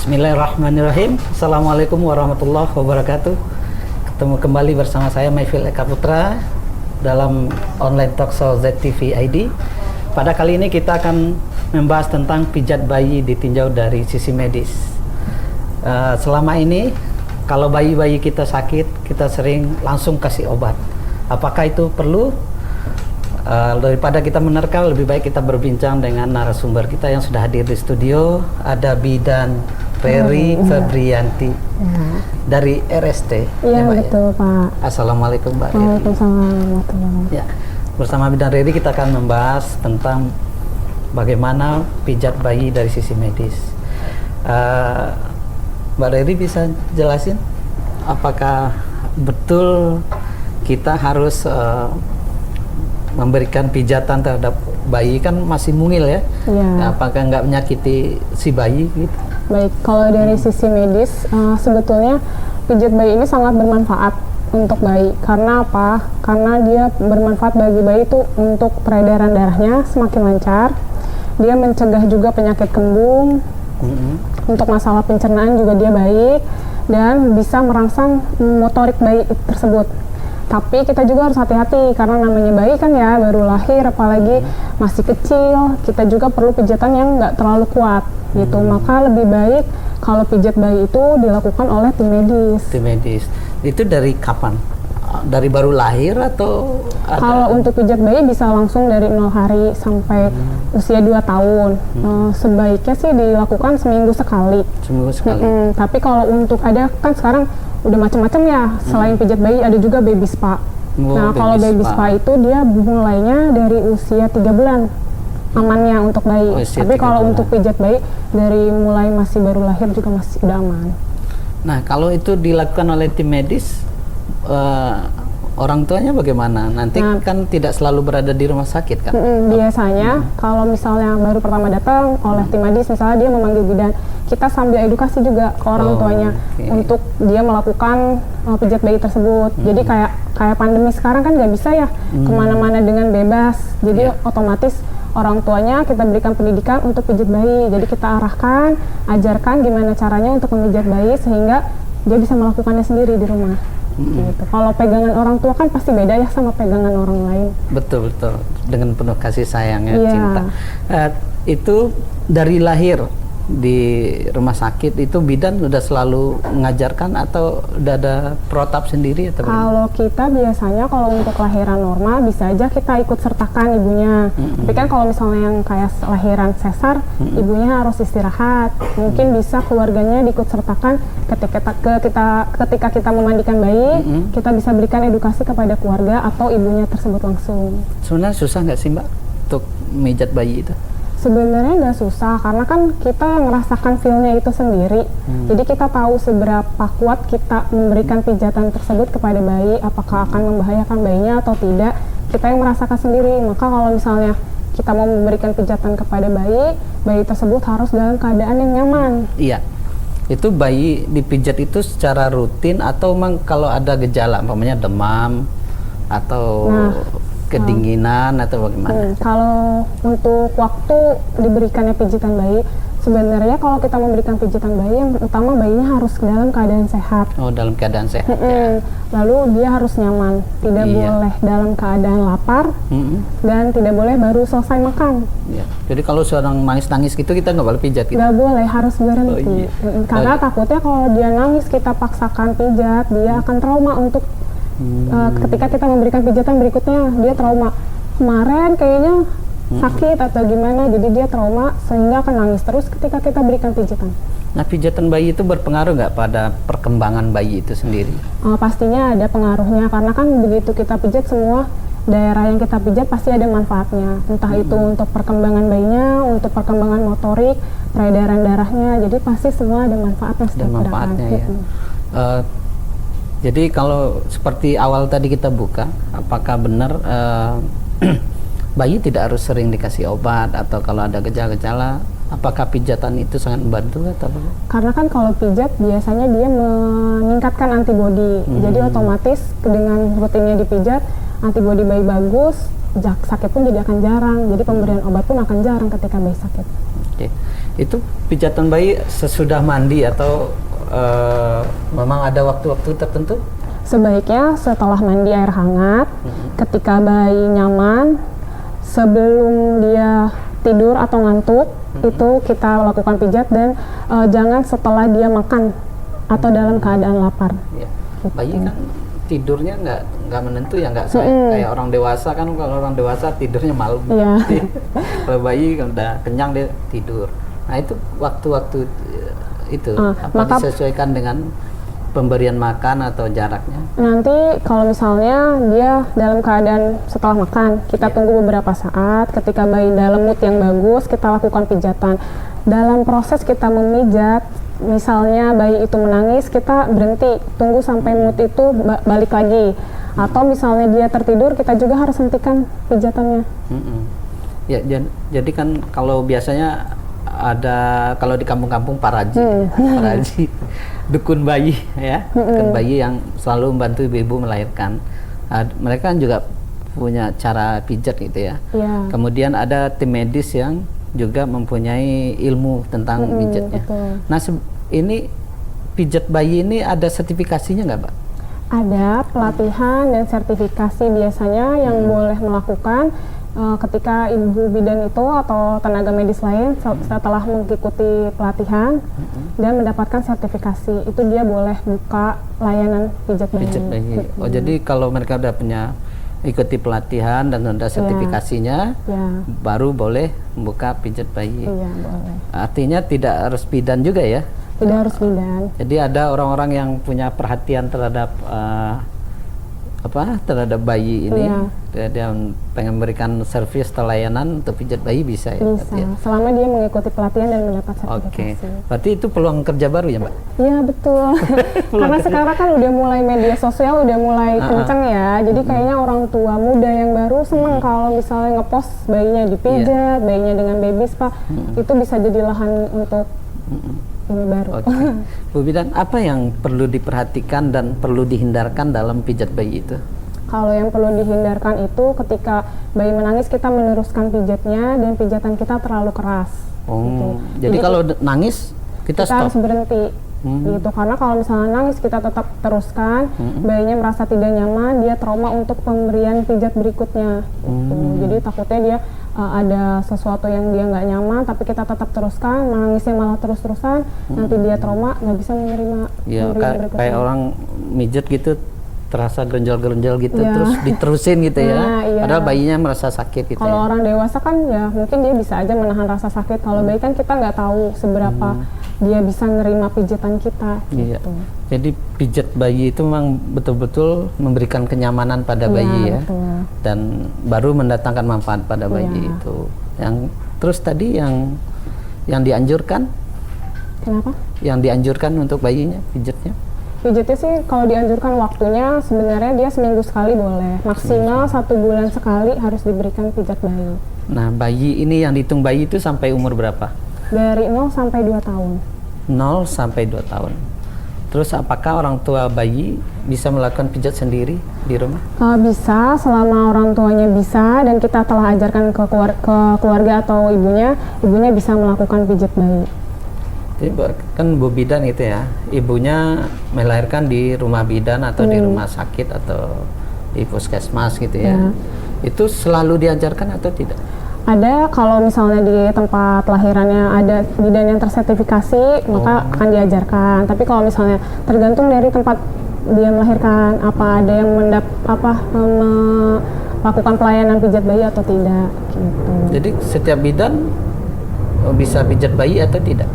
Bismillahirrahmanirrahim. Assalamualaikum warahmatullahi wabarakatuh. Ketemu kembali bersama saya Mayfil Eka Putra dalam online talkshow ZTV ID. Pada kali ini kita akan membahas tentang pijat bayi ditinjau dari sisi medis. Selama ini kalau bayi-bayi kita sakit, kita sering langsung kasih obat. Apakah itu perlu? Daripada kita menerka, lebih baik kita berbincang dengan narasumber kita yang sudah hadir di studio. Ada Bidan Ferry Febrianti dari RST. Iya, betul Pak. Assalamualaikum Mbak Reri. Waalaikumsalam. Ya, bersama Bidan Reri kita akan membahas tentang bagaimana pijat bayi dari sisi medis. Mbak Reri bisa jelasin apakah betul kita harus memberikan pijatan terhadap bayi, kan masih mungil ya? Ya. Apakah nggak menyakiti si bayi gitu? Baik, kalau dari sisi medis sebetulnya pijat bayi ini sangat bermanfaat untuk bayi. Karena apa? Karena dia bermanfaat bagi bayi itu untuk peredaran darahnya semakin lancar. Dia mencegah juga penyakit kembung. Untuk masalah pencernaan juga dia baik dan bisa merangsang motorik bayi tersebut. Tapi kita juga harus hati-hati karena namanya bayi kan ya, baru lahir, apalagi masih kecil. Kita juga perlu pijatan yang nggak terlalu kuat gitu. Maka lebih baik kalau pijat bayi itu dilakukan oleh tim medis. Tim medis. Itu dari kapan? Dari baru lahir atau Kalau untuk pijat bayi bisa langsung dari 0 hari sampai usia 2 tahun. Sebaiknya sih dilakukan seminggu sekali. Seminggu sekali. Tapi kalau untuk ada kan sekarang udah macam-macam ya, selain pijat bayi ada juga baby spa. Nah, kalau baby spa itu dia mulainya dari usia 3 bulan amannya untuk bayi. Tapi kalau untuk pijat bayi dari mulai masih baru lahir juga masih udah aman. Nah, kalau itu dilakukan oleh tim medis, orang tuanya bagaimana? Nanti kan tidak selalu berada di rumah sakit kan? Biasanya kalau misalnya baru pertama datang oleh tim medis, misalnya dia memanggil bidan, kita sambil edukasi juga ke orang tuanya untuk dia melakukan pijat bayi tersebut. Jadi kayak pandemi sekarang kan nggak bisa ya kemana-mana dengan bebas. Jadi otomatis orang tuanya kita berikan pendidikan untuk pijat bayi. Jadi kita arahkan, ajarkan gimana caranya untuk memijat bayi sehingga dia bisa melakukannya sendiri di rumah. Gitu. Kalau pegangan orang tua kan pasti beda ya sama pegangan orang lain. Betul, dengan penuh kasih sayang ya, cinta. Itu dari lahir di rumah sakit itu bidan udah selalu mengajarkan atau udah ada protap sendiri atau kalau kita biasanya kalau untuk lahiran normal bisa aja kita ikut sertakan ibunya. Tapi kan kalau misalnya yang kayak lahiran sesar, ibunya harus istirahat. Mungkin bisa keluarganya diikut sertakan ketika kita memandikan bayi, kita bisa berikan edukasi kepada keluarga atau ibunya tersebut langsung. Sebenarnya susah nggak sih Mbak untuk mijat bayi itu? Sebenarnya nggak susah karena kan kita merasakan feel-nya itu sendiri. Jadi kita tahu seberapa kuat kita memberikan pijatan tersebut kepada bayi, apakah akan membahayakan bayinya atau tidak. Kita yang merasakan sendiri. Maka kalau misalnya kita mau memberikan pijatan kepada bayi tersebut harus dalam keadaan yang nyaman. Iya. Itu bayi dipijat itu secara rutin atau memang kalau ada gejala, umpamanya demam atau kedinginan atau bagaimana? Kalau untuk waktu diberikannya pijitan bayi, sebenarnya kalau kita memberikan pijitan bayi, yang utama bayinya harus dalam keadaan sehat. Oh, dalam keadaan sehat. Lalu dia harus nyaman, tidak boleh dalam keadaan lapar dan tidak boleh baru selesai makan. Jadi kalau seorang nangis-nangis gitu kita nggak boleh pijat gitu? Nggak boleh, harus berhenti. Karena takutnya kalau dia nangis kita paksakan pijat, dia akan trauma untuk ketika kita memberikan pijatan berikutnya dia trauma. Kemarin kayaknya sakit atau gimana, jadi dia trauma sehingga akan nangis terus ketika kita berikan pijatan. Nah, pijatan bayi itu berpengaruh nggak pada perkembangan bayi itu sendiri? Pastinya ada pengaruhnya karena kan begitu kita pijat semua daerah yang kita pijat pasti ada manfaatnya. Entah itu untuk perkembangan bayinya, untuk perkembangan motorik, peredaran darahnya, jadi pasti semua ada manfaatnya. Ada manfaatnya ya. Jadi kalau seperti awal tadi kita buka, apakah benar bayi tidak harus sering dikasih obat atau kalau ada gejala-gejala, apakah pijatan itu sangat membantu atau apa? Karena kan kalau pijat biasanya dia meningkatkan antibodi, jadi otomatis dengan rutinnya dipijat, antibodi bayi bagus, sakit pun jadi akan jarang, jadi pemberian obat pun akan jarang ketika bayi sakit. Oke. Itu pijatan bayi sesudah mandi atau memang ada waktu-waktu tertentu? Sebaiknya setelah mandi air hangat, ketika bayi nyaman, sebelum dia tidur atau ngantuk, itu kita lakukan pijat, dan jangan setelah dia makan atau dalam keadaan lapar. Ya. Bayi kan tidurnya nggak menentu ya, nggak kayak orang dewasa kan. Kalau orang dewasa tidurnya malam. Iya. Kalau bayi udah kenyang dia tidur. Nah itu waktu-waktu itu apa disesuaikan dengan pemberian makan atau jaraknya? Nanti kalau misalnya dia dalam keadaan setelah makan, kita tunggu beberapa saat. Ketika bayi dalam mood yang bagus, kita lakukan pijatan. Dalam proses kita memijat, misalnya bayi itu menangis, kita berhenti, tunggu sampai mood itu balik lagi. Atau misalnya dia tertidur, kita juga harus hentikan pijatannya. Ya, jadi kan kalau biasanya ada, kalau di kampung-kampung paraji, dukun bayi ya, dukun bayi yang selalu membantu ibu-ibu melahirkan. Mereka kan juga punya cara pijat gitu ya. Kemudian ada tim medis yang juga mempunyai ilmu tentang pijatnya. Nah, ini pijat bayi ini ada sertifikasinya nggak, Mbak? Ada pelatihan dan sertifikasi biasanya yang boleh melakukan ketika ibu bidan itu atau tenaga medis lain setelah mengikuti pelatihan dan mendapatkan sertifikasi, itu dia boleh buka layanan pijat bayi. Oh, jadi kalau mereka udah punya ikuti pelatihan dan ada sertifikasinya, baru boleh membuka pijat bayi. Iya, boleh. Artinya tidak harus bidan juga ya? Tidak harus bidan. Jadi ada orang-orang yang punya perhatian terhadap terhadap bayi ini, dia pengen memberikan servis atau layanan untuk pijat bayi bisa ya? Bisa, selama dia mengikuti pelatihan dan mendapat sertifikasi. Berarti itu peluang kerja baru ya, Mbak? Iya, betul. Karena sekarang kan udah mulai media sosial, udah mulai kenceng ya, jadi kayaknya orang tua muda yang baru seneng kalau misalnya ngepost bayinya dipijat, bayinya dengan baby spa, itu bisa jadi lahan untuk ini baru. Bu Bidan, apa yang perlu diperhatikan dan perlu dihindarkan dalam pijat bayi itu? Kalau yang perlu dihindarkan itu ketika bayi menangis, kita meneruskan pijatnya dan pijatan kita terlalu keras. Gitu. Jadi kalau nangis kita stop? Harus berhenti. Gitu, karena kalau misalnya nangis kita tetap teruskan, bayinya merasa tidak nyaman, dia trauma untuk pemberian pijat berikutnya. Gitu. Jadi takutnya dia ada sesuatu yang dia nggak nyaman, tapi kita tetap teruskan, menangisnya malah terus-terusan, nanti dia trauma, nggak bisa menerima. Iya, kayak orang mijet gitu, terasa gerenjal-gerenjal gitu, terus diterusin gitu ya. Padahal bayinya merasa sakit gitu. Kalau orang dewasa kan ya mungkin dia bisa aja menahan rasa sakit. Kalau bayi kan kita nggak tahu seberapa dia bisa nerima pijatan kita. Gitu. Jadi pijat bayi itu memang betul-betul memberikan kenyamanan pada bayi ya, dan baru mendatangkan manfaat pada bayi itu. Yang terus tadi yang dianjurkan? Kenapa? Yang dianjurkan untuk bayinya pijatnya? Pijatnya sih kalau dianjurkan waktunya sebenarnya dia seminggu sekali boleh, maksimal 1 bulan sekali harus diberikan pijat bayi. Nah, bayi ini yang dihitung bayi itu sampai umur berapa? Dari 0 sampai 2 tahun. 0 sampai 2 tahun. Terus apakah orang tua bayi bisa melakukan pijat sendiri di rumah? Bisa, selama orang tuanya bisa dan kita telah ajarkan ke keluarga atau ibunya bisa melakukan pijat bayi. Jadi kan Bu Bidan gitu ya, ibunya melahirkan di rumah bidan atau di rumah sakit atau di puskesmas gitu ya. Itu selalu diajarkan atau tidak? Ada, kalau misalnya di tempat lahirannya ada bidan yang tersertifikasi, maka akan diajarkan. Tapi kalau misalnya tergantung dari tempat dia melahirkan, apa ada yang melakukan pelayanan pijat bayi atau tidak gitu. Jadi setiap bidan bisa pijat bayi atau tidak?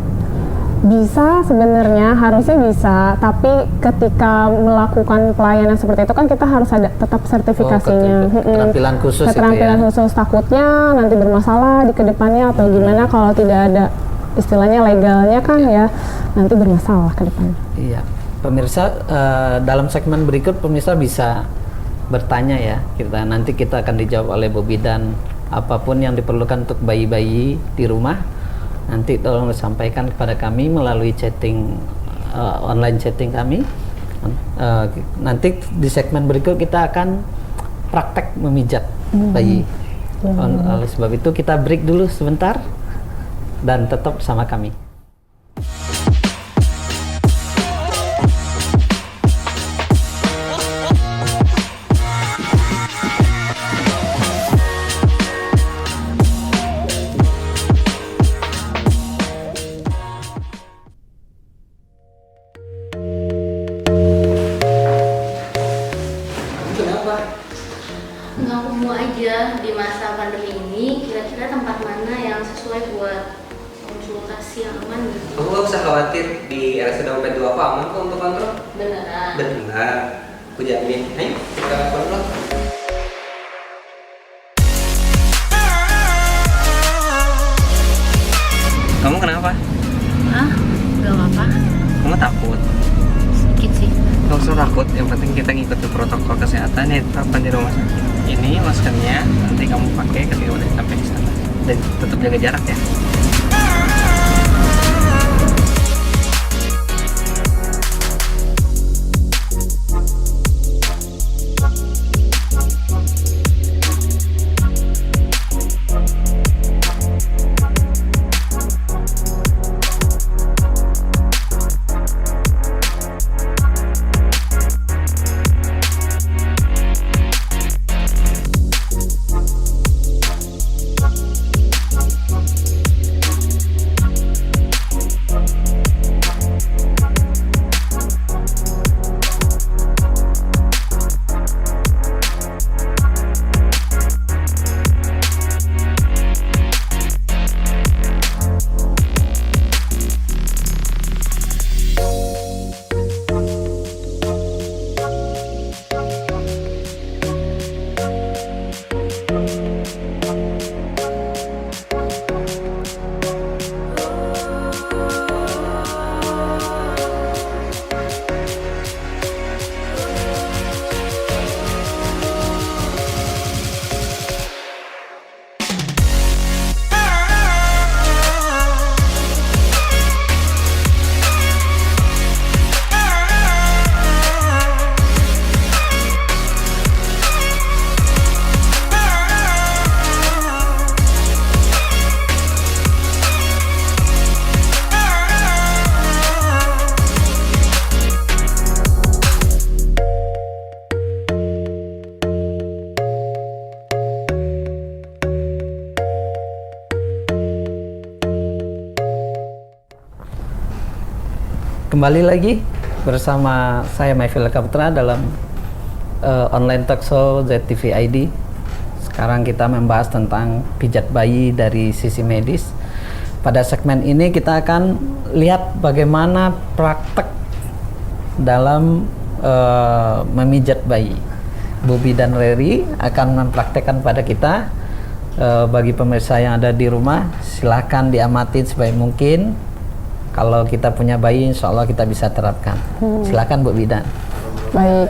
Bisa sebenarnya, harusnya bisa, tapi ketika melakukan pelayanan seperti itu kan kita harus ada tetap sertifikasinya. Keterampilan khusus keterampilan itu ya? khusus, takutnya nanti bermasalah di kedepannya atau gimana kalau tidak ada istilahnya legalnya kan ya, nanti bermasalah ke depan. Iya, pemirsa, dalam segmen berikut pemirsa bisa bertanya ya, nanti kita akan dijawab oleh Bu Bidan apapun yang diperlukan untuk bayi-bayi di rumah. Nanti tolong sampaikan kepada kami melalui chatting, online chatting kami. Nanti di segmen berikut kita akan praktek memijat bayi. Oleh sebab itu kita break dulu sebentar. dan tetap bersama kami. Nggak aku mau aja di masa pandemi ini, kira-kira tempat mana yang sesuai buat konsultasi yang aman gitu. Kamu gak usah khawatir, di RSUD UP 2 aku aman kok untuk kontrol. Beneran. Benar, aku jamin. Ayo kita kontrol. Kamu kenapa? Ah, nggak apa-apa. Kamu takut? Sedikit sih. Gak usah takut, yang penting kita ngikutin protokol kesehatan yang ditetapkan di rumah sakit. Ini maskernya nanti kamu pakai ketika udah sampai di sana. Dan tetap jaga jarak ya. Kembali lagi bersama saya Maifil Eka Putra dalam online talk show ZTV ID. Sekarang kita membahas tentang pijat bayi dari sisi medis. Pada segmen ini kita akan lihat bagaimana praktek dalam memijat bayi. Bobi dan Reri akan mempraktekkan pada kita. Bagi pemirsa yang ada di rumah, silakan diamatin sebaik mungkin. Kalau kita punya bayi, insya Allah kita bisa terapkan. Silakan Bu Bidan. Baik.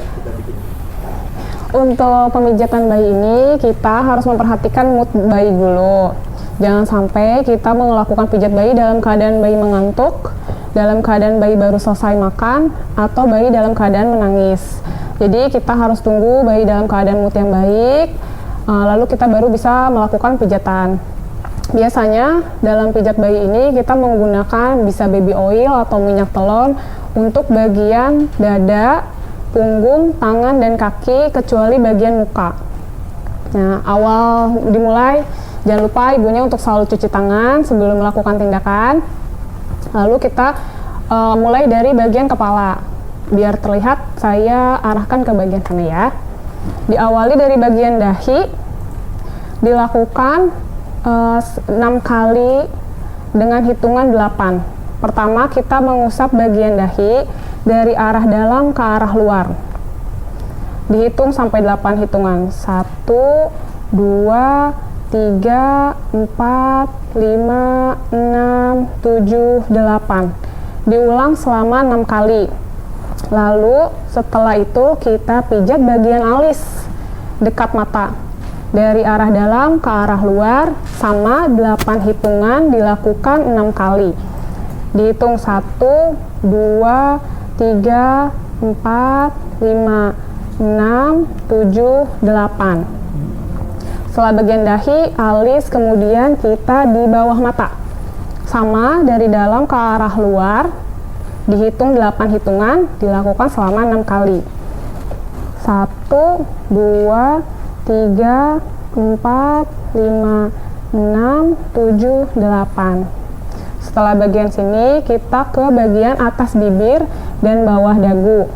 Untuk pemijatan bayi ini, kita harus memperhatikan mood bayi dulu. Jangan sampai kita melakukan pijat bayi dalam keadaan bayi mengantuk, dalam keadaan bayi baru selesai makan, atau bayi dalam keadaan menangis. Jadi kita harus tunggu bayi dalam keadaan mood yang baik, lalu kita baru bisa melakukan pijatan. Biasanya dalam pijat bayi ini kita menggunakan bisa baby oil atau minyak telon untuk bagian dada, punggung, tangan, dan kaki kecuali bagian muka. Nah, awal dimulai jangan lupa ibunya untuk selalu cuci tangan sebelum melakukan tindakan. Lalu kita mulai dari bagian kepala. Biar terlihat saya arahkan ke bagian sana ya. Diawali dari bagian dahi, dilakukan 6 kali dengan hitungan 8. Pertama kita mengusap bagian dahi dari arah dalam ke arah luar. Dihitung sampai 8 hitungan. 1, 2, 3, 4, 5, 6, 7, 8. Diulang selama 6 kali. Lalu setelah itu kita pijat bagian alis dekat mata. Dari arah dalam ke arah luar sama 8 hitungan dilakukan 6 kali. Dihitung 1, 2, 3, 4, 5, 6, 7, 8. Setelah bagian dahi, alis, kemudian kita di bawah mata. Sama dari dalam ke arah luar, dihitung 8 hitungan, dilakukan selama 6 kali. 1, 2, 3, 4, 5, 6, 7, 8. Setelah bagian sini, kita ke bagian atas bibir dan bawah dagu.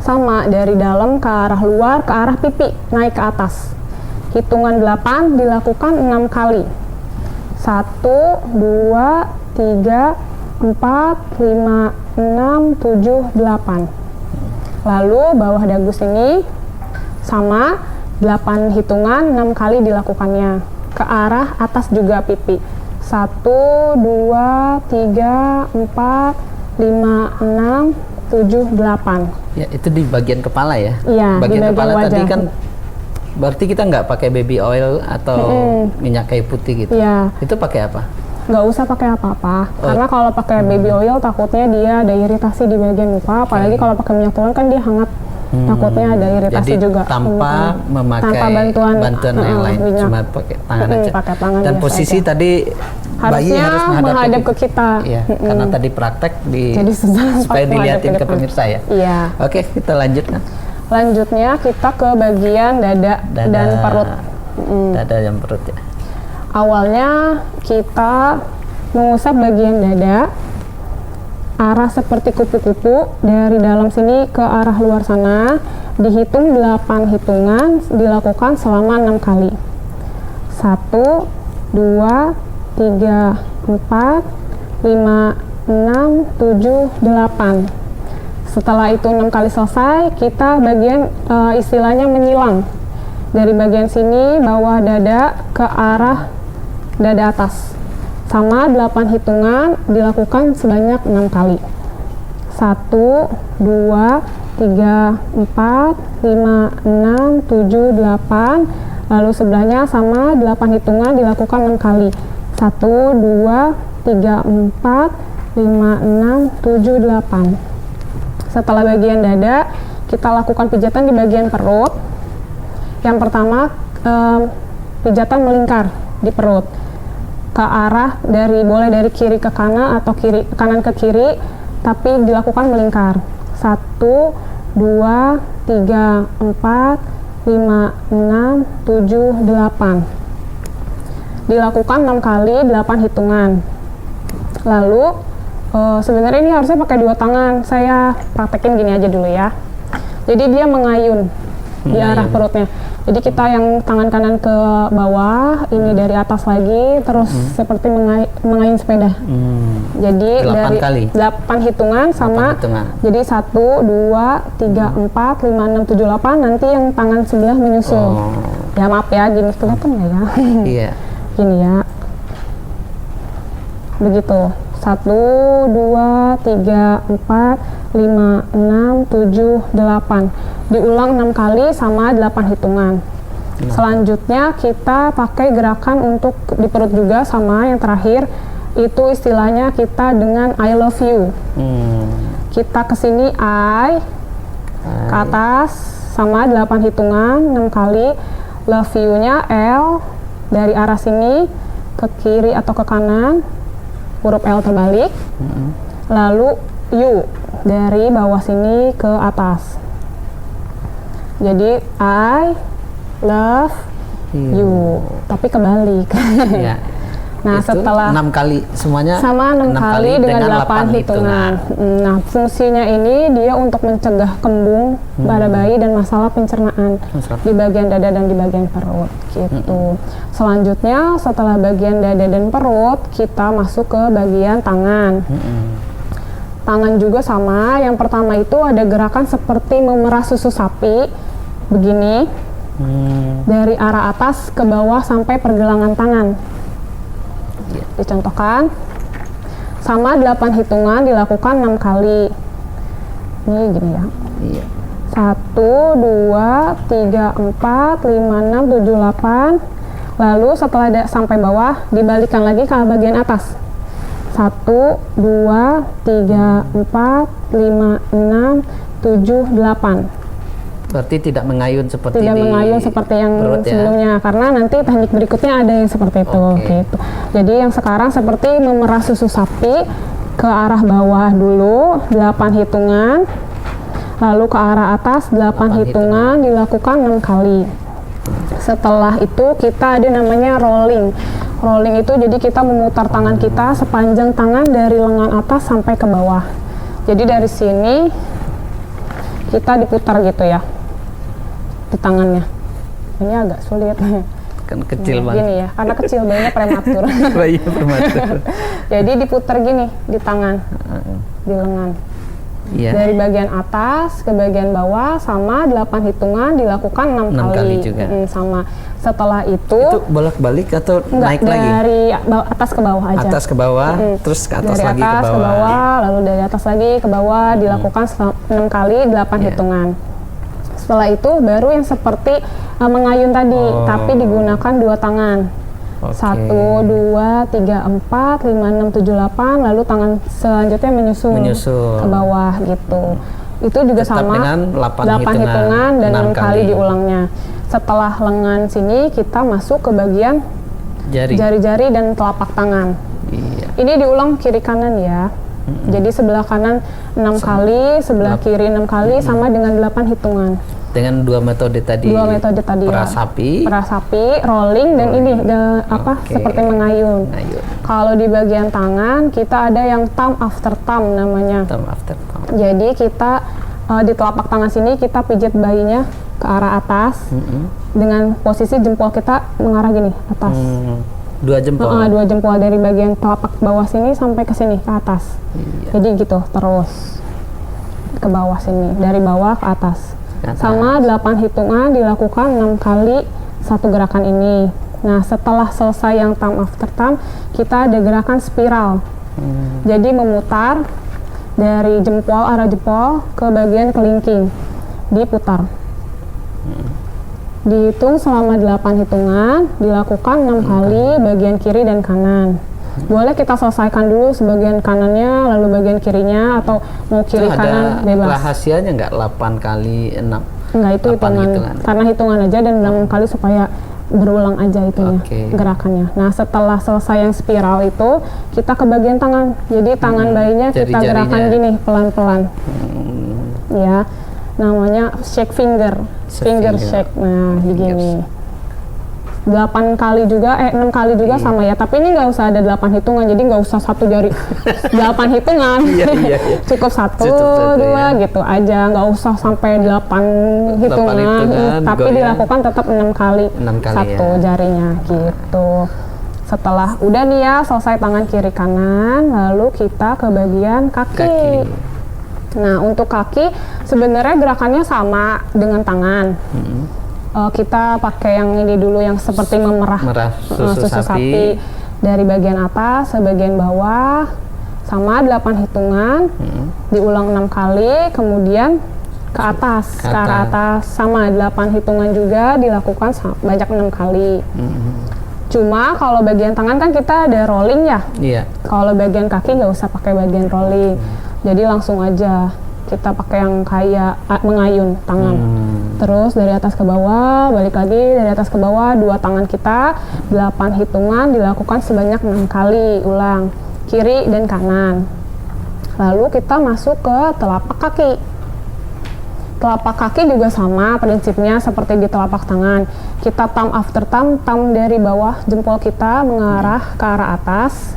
Sama dari dalam ke arah luar, ke arah pipi, naik ke atas. Hitungan 8 dilakukan 6 kali. 1, 2, 3, 4, 5, 6, 7, 8. Lalu bawah dagu sini sama 8 hitungan 6 kali dilakukannya. Ke arah atas juga pipi. 1, 2, 3, 4, 5, 6, 7, 8. Ya, itu di bagian kepala ya? Iya, di bagian bagian kepala wajah. tadi kan berarti kita nggak pakai baby oil atau minyak kayu putih gitu? Iya. Itu pakai apa? Nggak usah pakai apa-apa, karena kalau pakai baby oil takutnya dia ada iritasi di bagian muka, apalagi kalau pakai minyak telon kan dia hangat. Takutnya ada iritasi Jadi juga. tanpa memakai tanpa bantuan yang lain, minyak. cuma pakai tangan aja. Pakai tangan Dan biasa posisi aja. tadi bayi Harusnya harus menghadap ke kita. Iya, karena tadi praktek Jadi susah supaya menghadap dilihatin ke ke depan. pemirsa ya. Iya. Oke, kita lanjutkan. Lanjutnya kita ke bagian dada dan perut. Dada dan perut ya. Awalnya kita mengusap bagian dada, arah seperti kupu-kupu dari dalam sini ke arah luar sana, dihitung 8 hitungan, dilakukan selama 6 kali. 1, 2, 3, 4, 5, 6, 7, 8. Setelah itu 6 kali selesai, kita bagian istilahnya menyilang. Dari bagian sini, bawah dada ke arah dada atas. Sama 8 hitungan dilakukan sebanyak 6 kali. 1, 2, 3, 4, 5, 6, 7, 8. Lalu sebelahnya sama 8 hitungan dilakukan 6 kali. 1, 2, 3, 4, 5, 6, 7, 8. Setelah bagian dada, kita lakukan pijatan di bagian perut. Yang pertama, pijatan melingkar di perut. Ke arah boleh dari kiri ke kanan atau kanan ke kiri, tapi dilakukan melingkar. 1, 2, 3, 4, 5, 6, 7, 8. Dilakukan 6 kali 8 hitungan. Lalu sebenarnya ini harusnya pakai 2 tangan. Saya praktekin gini aja dulu ya. Jadi dia mengayun di arah perutnya. Jadi kita yang tangan kanan ke bawah, ini dari atas lagi, terus seperti mengayun sepeda. Jadi 8 dari kali? 8 hitungan sama, 8 hitungan. jadi 1, 2, 3, 4, 5, 6, 7, 8, nanti yang tangan sebelah menyusul. Ya maaf ya, gini kelihatan nggak ya? Iya. Gini ya. Begitu. 1, 2, 3, 4, 5, 6, 7, 8. Diulang 6 kali sama 8 hitungan. Selanjutnya kita pakai gerakan untuk di perut juga, sama yang terakhir itu istilahnya kita dengan I love you. Kita ke sini I ke atas sama 8 hitungan 6 kali. Love you-nya L dari arah sini ke kiri atau ke kanan, huruf L terbalik. Lalu U dari bawah sini ke atas. Jadi I love you, tapi kebalik. Ya. Nah, Itu setelah 6 kali semuanya sama 6 kali dengan 8 hitungan. Nah, fungsinya ini dia untuk mencegah kembung pada bayi dan masalah pencernaan di bagian dada dan di bagian perut gitu. Selanjutnya setelah bagian dada dan perut, kita masuk ke bagian tangan. Tangan juga sama. Yang pertama itu ada gerakan seperti memerah susu sapi begini, dari arah atas ke bawah sampai pergelangan tangan. Dicontohkan, sama 8 hitungan dilakukan 6 kali. Ini gini ya. 1, 2, 3, 4, 5, 6, 7, 8. Lalu setelah sampai bawah, dibalikan lagi ke bagian atas. 1, 2, 3, 4, 5, 6, 7, 8. Berarti tidak mengayun seperti tidak di mengayun seperti yang perut ya? sebelumnya, karena nanti teknik berikutnya ada yang seperti itu. Oke. Gitu. Jadi yang sekarang seperti memerah susu sapi ke arah bawah dulu 8 hitungan, lalu ke arah atas 8 hitungan dilakukan 6 kali. Setelah itu kita ada namanya rolling. Rolling itu jadi kita memutar tangan kita sepanjang tangan dari lengan atas sampai ke bawah. Jadi dari sini kita diputar gitu ya di tangannya. Ini agak sulit. Kan kecil banget. Gini ya, karena kecil bayinya prematur. Bayinya prematur. Jadi diputar gini di tangan, di lengan. Iya. Dari bagian atas ke bagian bawah sama 8 hitungan dilakukan 6 6 kali. kali juga. Sama. Setelah itu Itu bolak-balik atau enggak, naik lagi? dari atas ke bawah aja. Atas ke bawah, terus ke atas Dari lagi atas ke bawah. lalu dari atas lagi ke bawah dilakukan 6 kali 8 Iya. hitungan. Setelah itu baru yang seperti mengayun tadi, Oh. tapi digunakan 2 tangan. Oke. 1, 2, 3, 4, 5, 6, 7, 8, lalu tangan selanjutnya menyusul Menyusul. ke bawah gitu. Itu juga Tetap sama dengan 8 hitungan dan 6 6 kali diulangnya. Setelah lengan sini kita masuk ke bagian Jari. jari-jari dan telapak tangan. Iya. Ini diulang kiri kanan ya. Jadi sebelah kanan 6 kali, sebelah kiri 6 kali sama dengan 8 hitungan. Dengan 2 metode tadi. 2 metode tadi Perah ya. sapi. Perah sapi, rolling dan ini Oke. seperti mengayun. Mengayun. Kalau di bagian tangan kita ada yang thumb after thumb namanya. Thumb after thumb. Jadi kita di telapak tangan sini kita pijat bayinya ke arah atas dengan posisi jempol kita mengarah gini atas. 2 jempol. 2 jempol dari bagian telapak bawah sini sampai ke sini ke atas. Iya. Jadi gitu terus ke bawah sini, dari bawah ke atas. Ke atas. Sama 8 hitungan dilakukan 6 kali satu gerakan ini. Nah, setelah selesai yang thumb after thumb, kita ada gerakan spiral. Jadi memutar dari jempol, arah jempol ke bagian kelingking, diputar. Dihitung selama 8 hitungan, dilakukan 6 kali bagian kiri dan kanan. Boleh kita selesaikan dulu sebagian kanannya, lalu bagian kirinya, atau mau Itu kiri kanan bebas. rahasianya nggak 8 kali 6? Enggak, itu 8 hitungan. hitungan. Karena hitungan aja dan 6 kali supaya berulang aja itunya, Oke. gerakannya. Nah, setelah selesai yang spiral itu, kita ke bagian tangan. Jadi tangan bayinya kita Jari-jarinya. gerakan gini, pelan-pelan. Ya, namanya shake finger. Finger shake. Nah, begini. 8 kali juga, 6 kali juga sama ya. Tapi ini nggak usah ada 8 hitungan, jadi nggak usah satu jari 8 hitungan. Iya, iya. Cukup satu, Cukup 1, 2 ya. gitu aja. Nggak usah sampai 8 hitungan. hitungan, Tapi goyang. dilakukan tetap 6 kali, 6 kali satu ya. jarinya gitu. Setelah udah nih ya, selesai tangan kiri kanan, lalu kita ke bagian Kaki. Nah, untuk kaki sebenarnya gerakannya sama dengan tangan. Kita pakai yang ini dulu, yang seperti memerah Merah susu sapi. dari bagian atas ke bagian bawah, sama 8 hitungan, diulang 6 kali, kemudian ke atas, Ke ke arah atas, sama 8 hitungan juga dilakukan banyak 6 kali. Cuma kalau bagian tangan kan kita ada rolling ya. Iya. Kalau bagian kaki nggak usah pakai bagian rolling, jadi langsung aja kita pakai yang kayak mengayun tangan. Terus dari atas ke bawah, balik lagi dari atas ke bawah, 2 tangan kita, 8 hitungan dilakukan sebanyak 6 kali, ulang kiri dan kanan. Lalu kita masuk ke telapak kaki. Telapak kaki juga sama prinsipnya seperti di telapak tangan. Kita thumb after thumb, thumb dari bawah jempol kita mengarah ke arah atas.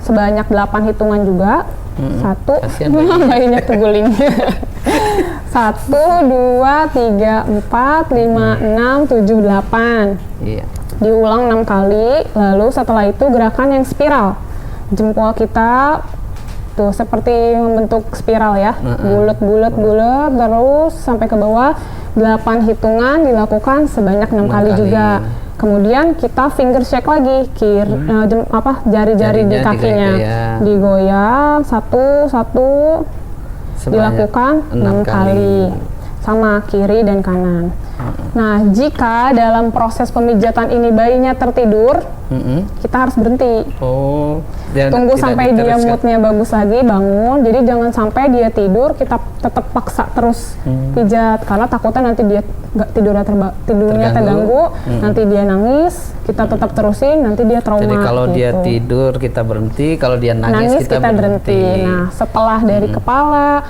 Sebanyak 8 hitungan juga. 1, Kasihan bayinya terguling. 1, 2, 3, 4, 5, 6, 7, 8. Iya. Diulang 6 kali, lalu setelah itu gerakan yang spiral. Jempol kita tuh seperti membentuk spiral ya, bulat terus sampai ke bawah. 8 hitungan dilakukan sebanyak 6 kali kali. juga. Kemudian kita finger shake lagi, jari-jari di Jarinya kakinya digoyang satu Sebanyak dilakukan 6 kali. sama kiri dan kanan. Nah, jika dalam proses pemijatan ini bayinya tertidur, kita harus berhenti. Oh, dia Tunggu tidak sampai dia diteruskan. moodnya bagus lagi, bangun. Jadi jangan sampai dia tidur, kita tetap paksa terus pijat, karena takutnya nanti dia nggak tidurnya terganggu, nanti dia nangis, kita tetap terusin, nanti dia trauma. Jadi kalau dia gitu. tidur kita berhenti, kalau dia nangis, Kita berhenti. Nah, setelah dari kepala,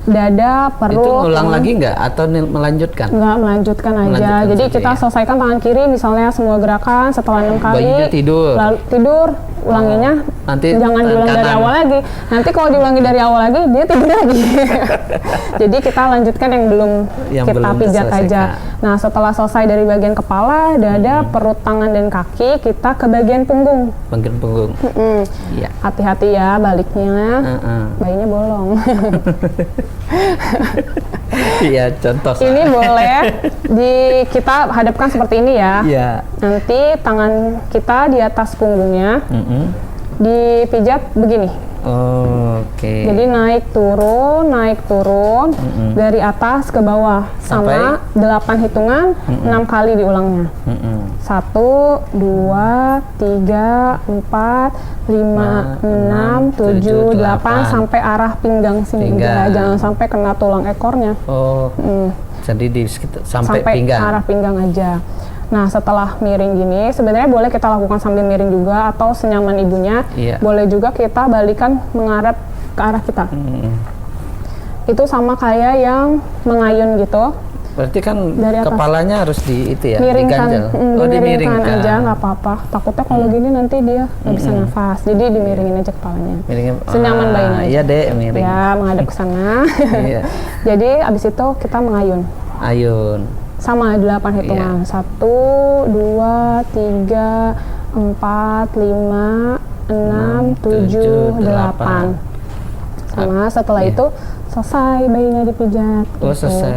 dada, perut, itu ulang tangan, lagi nggak atau melanjutkan? nggak, melanjutkan aja. Melanjutkan Jadi saja, kita ya. selesaikan tangan kiri, misalnya semua gerakan setelah 6 kali. Bayinya tidur. Lalu tidur, ulanginya. Nanti Jangan tangan diulang dari kanan. awal lagi. Nanti kalau diulangi dari awal lagi, dia tidur lagi. Jadi kita lanjutkan yang belum Yang kita belum pijat aja. diselesaikan. Nah, setelah selesai dari bagian kepala, dada, perut, tangan, dan kaki, kita ke bagian punggung. Bagian punggung. Iya. Hati-hati ya baliknya. Bayinya bolong. Iya, contoh. Ini boleh kita hadapkan seperti ini ya. Iya. Nanti tangan kita di atas punggungnya dipijat begini. Oke. Jadi naik turun dari atas ke bawah sama 8 hitungan, 6 kali diulangnya. 1, 2, 3, 4, 5, 6, 7, 8 sampai arah pinggang sini. Jangan sampai kena tulang ekornya. Oh. Jadi sampai pinggang. Arah pinggang aja. Nah, setelah miring gini, sebenarnya boleh kita lakukan sambil miring juga atau senyaman ibunya. Iya. Boleh juga kita balikan menghadap ke arah kita. Itu sama kayak yang mengayun gitu. Berarti kan Dari atas. kepalanya harus Miringkan, diganjel. dimiringkan dimiringkan aja, nggak apa-apa. Takutnya kalau gini nanti dia nggak bisa nafas. Jadi dimiringin aja kepalanya. Senyaman bayinya. Iya deh, miring. Ya, menghadap ke sana. Iya. Jadi abis itu kita mengayun. Ayun. Sama 8 hitungan. 1, 2, 3, 4, 5, 6, 7, 8. Sama setelah itu selesai bayinya dipijat. Oh, gitu. selesai.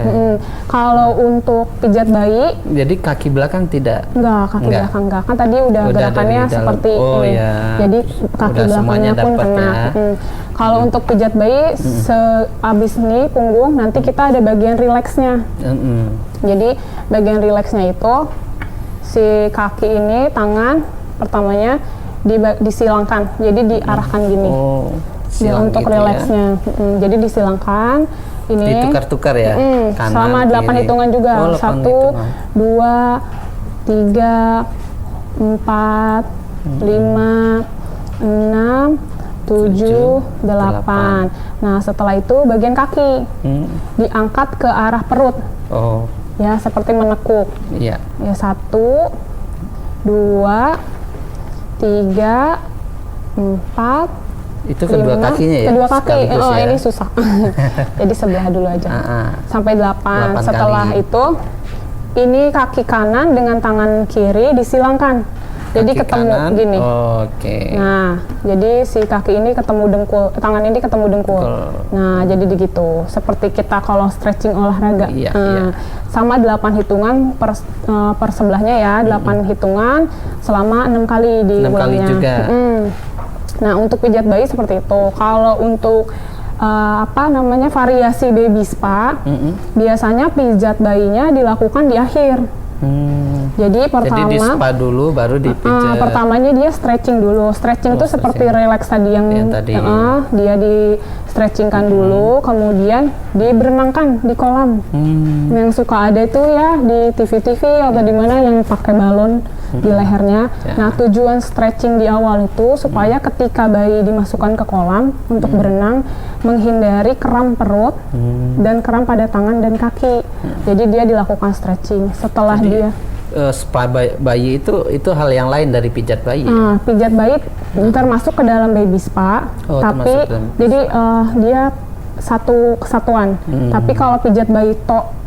Kalau untuk pijat bayi, Jadi kaki belakang tidak. enggak, kaki Enggak. belakang enggak. Kan tadi udah Udah gerakannya dari dalam. seperti Oh, ini. ya. Jadi kaki Udah semuanya belakangnya pun dapat kena. ya. Kalau untuk pijat bayi, seabis nih punggung, nanti kita ada bagian rileksnya. Jadi bagian rileksnya itu si kaki ini, tangan pertamanya disilangkan. Jadi diarahkan gini. Oh. Ya, Silang untuk gitu rileksnya. Jadi disilangkan. Ini Ditukar-tukar ya. Kanan, selama 8 kiri. hitungan juga. Oh, 8 1, hitungan. 2, 3, 4, 5, 6, 7, 8. Nah, setelah itu bagian kaki diangkat ke arah perut. Oh. Ya, seperti menekuk. Iya. Ya, 1, 2, 3, 4, Itu kedua 5, kakinya ya? Kedua kaki. Sekaligus Oh, ya? ini susah. Jadi sebelah dulu aja. Sampai 8. 8 Setelah kali. itu, ini kaki kanan dengan tangan kiri disilangkan. Jadi Kaki ketemu kanan, gini. Oke. Nah, jadi si kaki ini ketemu dengkul, tangan ini ketemu dengkul. Nah, jadi begitu. Seperti kita kalau stretching olahraga. Iya, Nah, iya. sama 8 hitungan per sebelahnya ya, 8 hitungan selama 6 kali di 6 kali ulangnya. juga. Nah, untuk pijat bayi seperti itu. Kalau untuk variasi baby spa, biasanya pijat bayinya dilakukan di akhir. Jadi pertama, Jadi di spa dulu baru dipijat. pertamanya dia stretching dulu. Stretching itu seperti relax tadi yang tadi. dia di stretchingkan dulu, kemudian diberenangkan di kolam. Yang suka ada itu ya di TV-TV atau di mana yang pakai balon di lehernya. Nah, tujuan stretching di awal itu supaya ketika bayi dimasukkan ke kolam untuk berenang, menghindari kram perut dan kram pada tangan dan kaki. Jadi dia dilakukan stretching. Setelah dia spa bayi itu hal yang lain dari pijat bayi. pijat bayi termasuk ke dalam baby spa, Oh, tapi termasuk dalam jadi dia satu kesatuan. Tapi kalau pijat bayi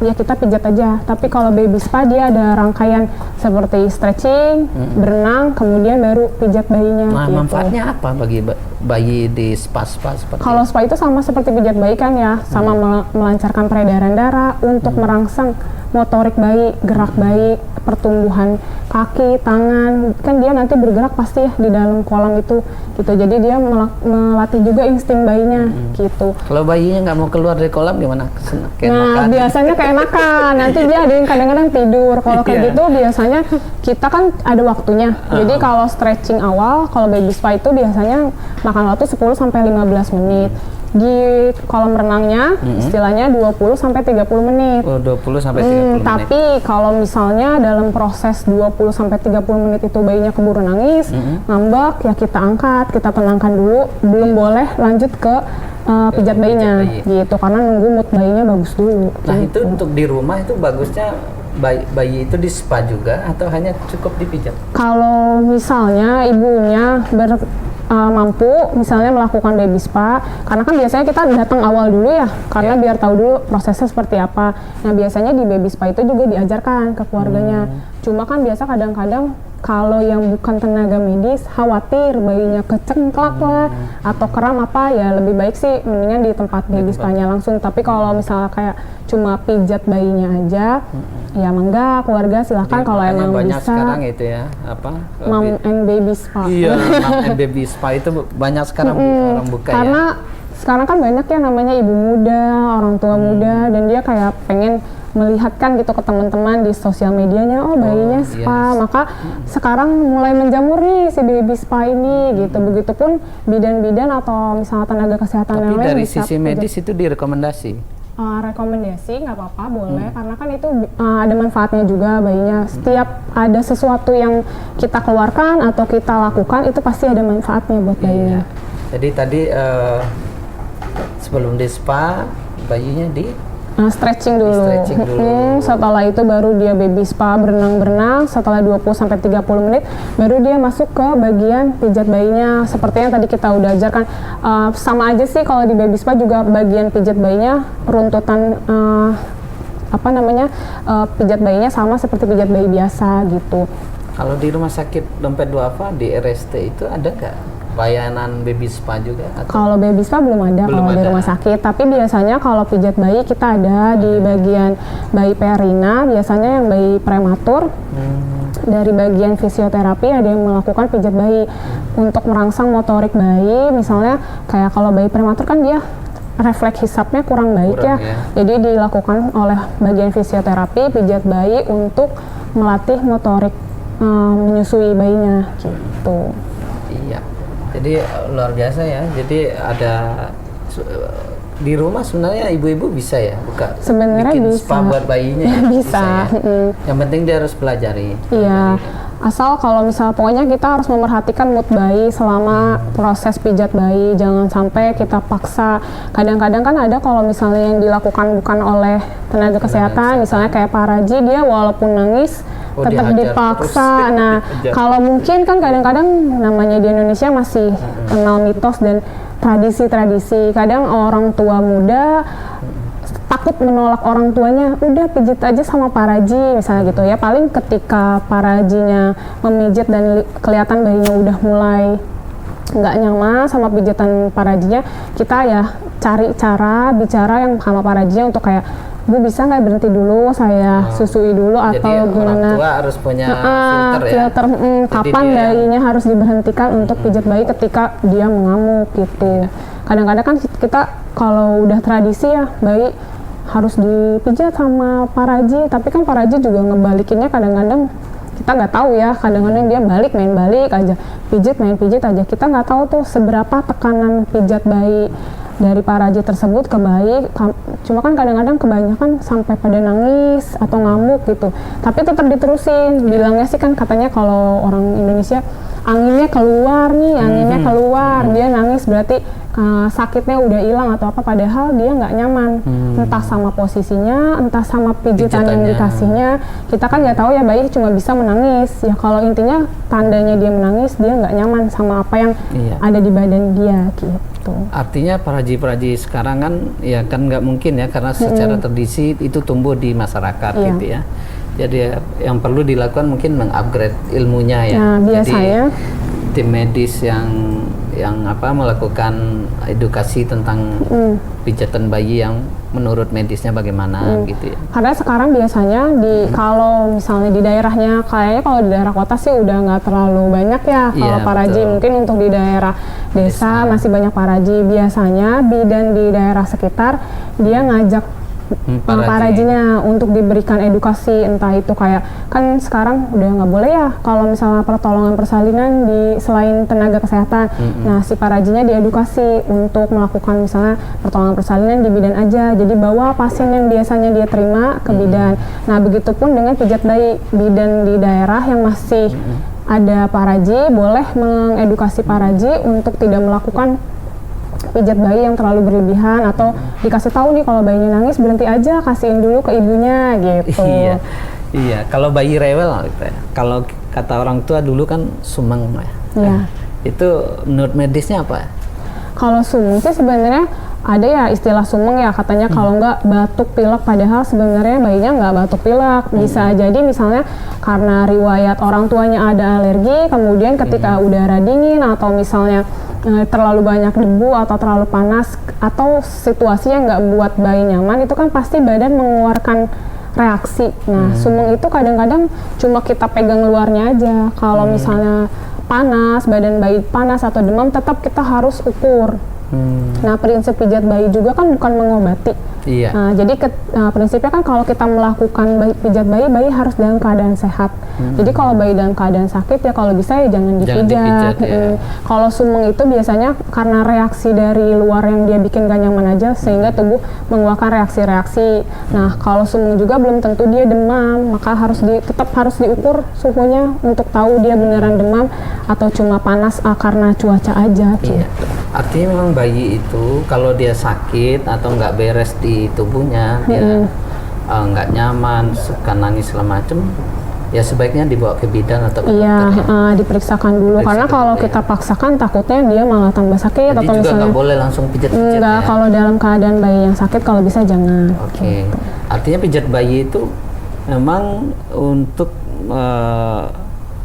ya kita pijat aja. Tapi kalau baby spa dia ada rangkaian seperti stretching, berenang, kemudian baru pijat bayinya. Nah, gitu. manfaatnya apa bagi bayi di spa-spa seperti Kalau spa itu sama seperti pijat bayi kan ya, sama melancarkan peredaran darah untuk merangsang motorik bayi, gerak bayi, pertumbuhan kaki, tangan, kan dia nanti bergerak pasti ya di dalam kolam itu gitu. Jadi dia melatih juga insting bayinya gitu. Kalau bayinya nggak mau keluar dari kolam gimana? Nah, Keenakan? biasanya keenakan. Nanti dia ada yang kadang-kadang tidur. Kalau kayak Iya. gitu biasanya kita kan ada waktunya. Jadi kalau stretching awal, kalau baby spa itu biasanya makan waktu 10 sampai 15 menit. Di kolam renangnya istilahnya 20 sampai 30 menit. Oh, 20 sampai 30 menit. Tapi kalau misalnya dalam proses 20 sampai 30 menit itu bayinya keburu nangis, ngambek, ya kita angkat, kita tenangkan dulu, belum boleh lanjut ke pijat bayinya bayi. gitu, karena nunggu mood bayinya bagus dulu. Nah, itu untuk di rumah itu bagusnya bayi itu di spa juga atau hanya cukup dipijat? Kalau misalnya ibunya mampu misalnya melakukan baby spa, karena kan biasanya kita datang awal dulu ya, karena biar tahu dulu prosesnya seperti apa. Nah, biasanya di baby spa itu juga diajarkan ke keluarganya. Cuma kan biasa kadang-kadang kalau yang bukan tenaga medis khawatir bayinya kecengklak lah atau kram apa, ya lebih baik sih mendingan di tempat baby spa-nya langsung. Tapi kalau misalnya kayak cuma pijat bayinya aja, ya enggak, keluarga silahkan kalau Makanya emang banyak bisa. sekarang itu ya, apa? Mom and baby spa. Iya, mom and baby spa itu banyak sekarang orang buka Karena ya. sekarang kan banyak ya namanya ibu muda, orang tua muda, dan dia kayak pengen melihatkan gitu ke teman-teman di sosial medianya, oh bayinya spa, maka sekarang mulai menjamur nih si baby spa ini gitu. Begitupun bidan-bidan atau misalnya tenaga kesehatan Tapi yang lain dari bisa sisi medis itu direkomendasi. rekomendasi nggak apa-apa, boleh, karena kan itu ada manfaatnya juga bayinya. Setiap ada sesuatu yang kita keluarkan atau kita lakukan itu pasti ada manfaatnya buat bayinya. Jadi tadi sebelum di spa bayinya Stretching dulu. Stretching dulu. Setelah itu baru dia baby spa, berenang-berenang. Setelah 20 sampai 30 menit baru dia masuk ke bagian pijat bayinya. Seperti yang tadi kita udah ajarkan. Sama aja sih kalau di baby spa juga bagian pijat bayinya, runtutan pijat bayinya sama seperti pijat bayi biasa gitu. Kalau di rumah sakit Dompet Duafa di RST itu ada nggak layanan baby spa juga? Kalau baby spa belum ada kalau di rumah sakit, tapi biasanya kalau pijat bayi kita ada di bagian bayi perina, biasanya yang bayi prematur. Dari bagian fisioterapi ada yang melakukan pijat bayi untuk merangsang motorik bayi. Misalnya kayak kalau bayi prematur kan dia refleks hisapnya kurang baik ya. Jadi dilakukan oleh bagian fisioterapi pijat bayi untuk melatih motorik menyusui bayinya gitu. Iya. Jadi luar biasa ya. Jadi ada di rumah sebenarnya ibu-ibu bisa ya buka Sebenarnya bikin bisa. spa buat bayinya ya? Bisa. Ya? Yang penting dia harus pelajari. Iya, asal kalau misal pokoknya kita harus memerhatikan mood bayi selama proses pijat bayi, jangan sampai kita paksa. Kadang-kadang kan ada kalau misalnya yang dilakukan bukan oleh tenaga kesehatan, misalnya kayak Pak Raji, dia walaupun nangis tetap dihajar dipaksa. terus. Nah, Dihajar. kalau mungkin kan kadang-kadang namanya di Indonesia masih kenal mitos dan tradisi-tradisi. Kadang orang tua muda takut menolak orang tuanya, udah pijit aja sama Pak Raji misalnya gitu ya. Paling ketika Pak Rajinya memijit dan kelihatan bayinya udah mulai nggak nyaman sama pijatan Pak Rajinya, kita ya cari cara bicara yang sama Pak Rajinya untuk kayak, Bu bisa nggak berhenti dulu, saya susui dulu Jadi atau gimana. orang tua harus punya filter ya. Filter, kapan dia- bayinya harus diberhentikan untuk pijat bayi ketika dia mengamuk gitu. Kadang-kadang kan kita kalau udah tradisi ya bayi harus dipijat sama Pak Raji, tapi kan Pak Raji juga ngebalikinnya kadang-kadang kita nggak tahu ya, kadang-kadang dia main balik aja, main pijit aja, kita nggak tahu tuh seberapa tekanan pijat bayi dari Pak Raji tersebut ke bayi. Cuma kan kadang-kadang kebanyakan sampai pada nangis atau ngamuk gitu, tapi tetap diterusin. Bilangnya sih kan katanya kalau orang Indonesia anginnya keluar nih, anginnya keluar, dia nangis berarti sakitnya udah hilang atau apa, padahal dia nggak nyaman, entah sama posisinya, entah sama pijitan yang Pijitannya. dikasihnya. Kita kan nggak tahu ya, bayi cuma bisa menangis ya, kalau intinya tandanya dia menangis, dia nggak nyaman sama apa yang ada di badan dia gitu. Artinya Paraji sekarang kan ya kan nggak mungkin ya, karena secara tradisi itu tumbuh di masyarakat gitu ya. Jadi yang perlu dilakukan mungkin mengupgrade ilmunya ya. Nah, biasanya Jadi, tim medis yang yang melakukan edukasi tentang pijatan bayi yang menurut medisnya bagaimana gitu ya. Karena sekarang biasanya kalau misalnya di daerahnya, kayaknya kalau di daerah kota sih udah nggak terlalu banyak ya kalau Iya, paraji. betul. Mungkin untuk di daerah desa masih banyak paraji. Biasanya bidan di daerah sekitar dia ngajak parajinya untuk diberikan edukasi, entah itu kayak kan sekarang udah nggak boleh ya kalau misalnya pertolongan persalinan di selain tenaga kesehatan. Nah si parajinya diedukasi untuk melakukan misalnya pertolongan persalinan di bidan aja, jadi bawa pasien yang biasanya dia terima ke bidan. Nah begitupun dengan pijat bayi, bidan di daerah yang masih ada paraji boleh mengedukasi paraji untuk tidak melakukan pijat bayi yang terlalu berlebihan, atau dikasih tahu nih kalau bayinya nangis berhenti aja, kasihin dulu ke ibunya gitu. Iya. Kalau bayi rewel gitu ya. Kalau kata orang tua dulu kan sumeng ya. Iya. Itu menurut medisnya apa? Kalau sumeng sih sebenarnya ada ya istilah sumeng ya, katanya kalau nggak batuk pilek, padahal sebenarnya bayinya nggak batuk pilek. Bisa jadi misalnya karena riwayat orang tuanya ada alergi, kemudian ketika udara dingin atau misalnya terlalu banyak debu atau terlalu panas atau situasi yang nggak buat bayi nyaman, itu kan pasti badan mengeluarkan reaksi. Nah sumeng itu kadang-kadang cuma kita pegang luarnya aja. Kalau misalnya panas, badan bayi panas atau demam, tetap kita harus ukur. Nah prinsip pijat bayi juga kan bukan mengobati. Iya. Nah, jadi prinsipnya kan kalau kita melakukan pijat bayi, bayi harus dalam keadaan sehat. Jadi kalau bayi dalam keadaan sakit ya kalau bisa ya jangan dipijat. Ya. Kalau sumeng itu biasanya karena reaksi dari luar yang dia bikin gak nyaman aja, sehingga tubuh mengeluarkan reaksi-reaksi. Nah kalau sumeng juga belum tentu dia demam, maka tetap harus diukur suhunya untuk tahu dia beneran demam atau cuma panas karena cuaca aja. Iya. Artinya memang bayi itu kalau dia sakit atau nggak beres di tubuhnya, dia nggak nyaman, suka nangis segala macem, ya sebaiknya dibawa ke bidan atau ke dokter. Iya, diperiksakan dulu. Karena kalau kita paksakan takutnya dia malah tambah sakit. Jadi atau juga misalnya nggak boleh langsung pijat-pijat enggak, ya? kalau dalam keadaan bayi yang sakit kalau bisa jangan. Oke. Artinya pijat bayi itu memang untuk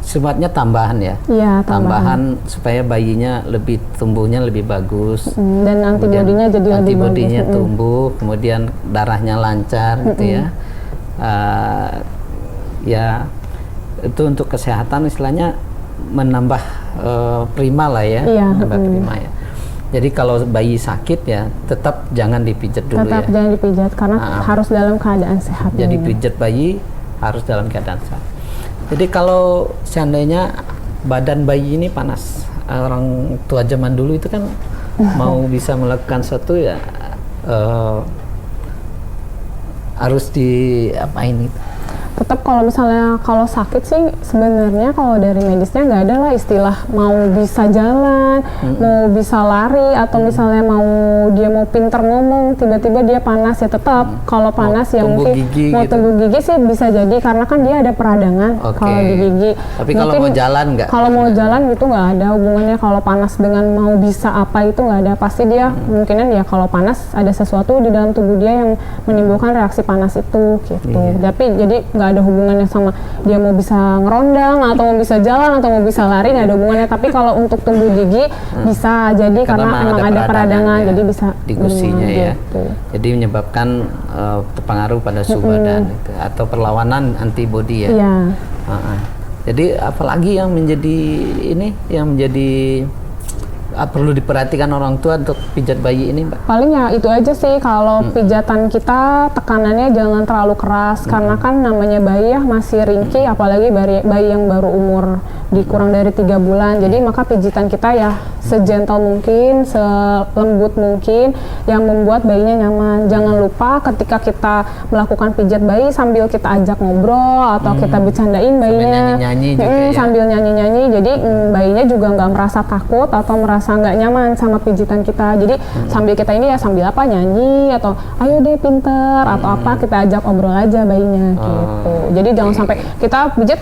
sifatnya tambahan ya? Iya, Tambahan supaya bayinya tumbuhnya lebih bagus. Dan antibodinya jadi lebih bagus. Antibodinya tumbuh, kemudian darahnya lancar gitu ya. Ya itu untuk kesehatan istilahnya menambah prima lah ya. Iya, Menambah prima ya. Jadi kalau bayi sakit ya tetap jangan dipijat dulu Tetap ya. jangan dipijat karena harus dalam keadaan sehat. Jadi pijat bayi harus dalam keadaan sehat. Jadi kalau seandainya badan bayi ini panas, orang tua zaman dulu itu kan mau bisa melakukan sesuatu ya harus diapain itu. Tetap kalau misalnya kalau sakit sih sebenarnya kalau dari medisnya nggak ada lah istilah mau bisa jalan, mau bisa lari, atau misalnya dia mau pinter ngomong, tiba-tiba dia panas ya tetap kalau panas ya mungkin mau tumbuh gigi sih bisa jadi karena kan dia ada peradangan kalau di gigi. Tapi kalau mau jalan nggak? Kalau mau jalan gitu nggak ada hubungannya kalau panas dengan mau bisa apa itu nggak ada, pasti dia kemungkinan ya kalau panas ada sesuatu di dalam tubuh dia yang menimbulkan reaksi panas itu gitu. Tapi jadi nggak ada hubungannya sama dia mau bisa ngerondang atau mau bisa jalan atau mau bisa lari, nggak ada hubungannya. Tapi kalau untuk tumbuh gigi bisa jadi karena emang ada peradangan ya, jadi bisa di gusinya ya gitu. Jadi menyebabkan terpengaruh pada suhu badan gitu, atau perlawanan antibodi ya. Iya. Jadi apalagi yang menjadi perlu diperhatikan orang tua untuk pijat bayi ini, Mbak? Paling ya itu aja sih, kalau pijatan kita tekanannya jangan terlalu keras karena kan namanya bayi ya masih ringkih, apalagi bayi yang baru umur kurang dari 3 bulan. Jadi maka pijitan kita ya segentle mungkin, selembut mungkin yang membuat bayinya nyaman. Jangan lupa ketika kita melakukan pijat bayi sambil kita ajak ngobrol atau kita bercandain bayinya, nyanyi-nyanyi juga ya? Sambil nyanyi-nyanyi, jadi bayinya juga nggak merasa takut atau merasa nggak nyaman sama pijitan kita. Jadi sambil kita ini ya sambil apa nyanyi atau ayo deh pinter atau apa, kita ajak obrol aja bayinya gitu. Jadi jangan sampai kita pijit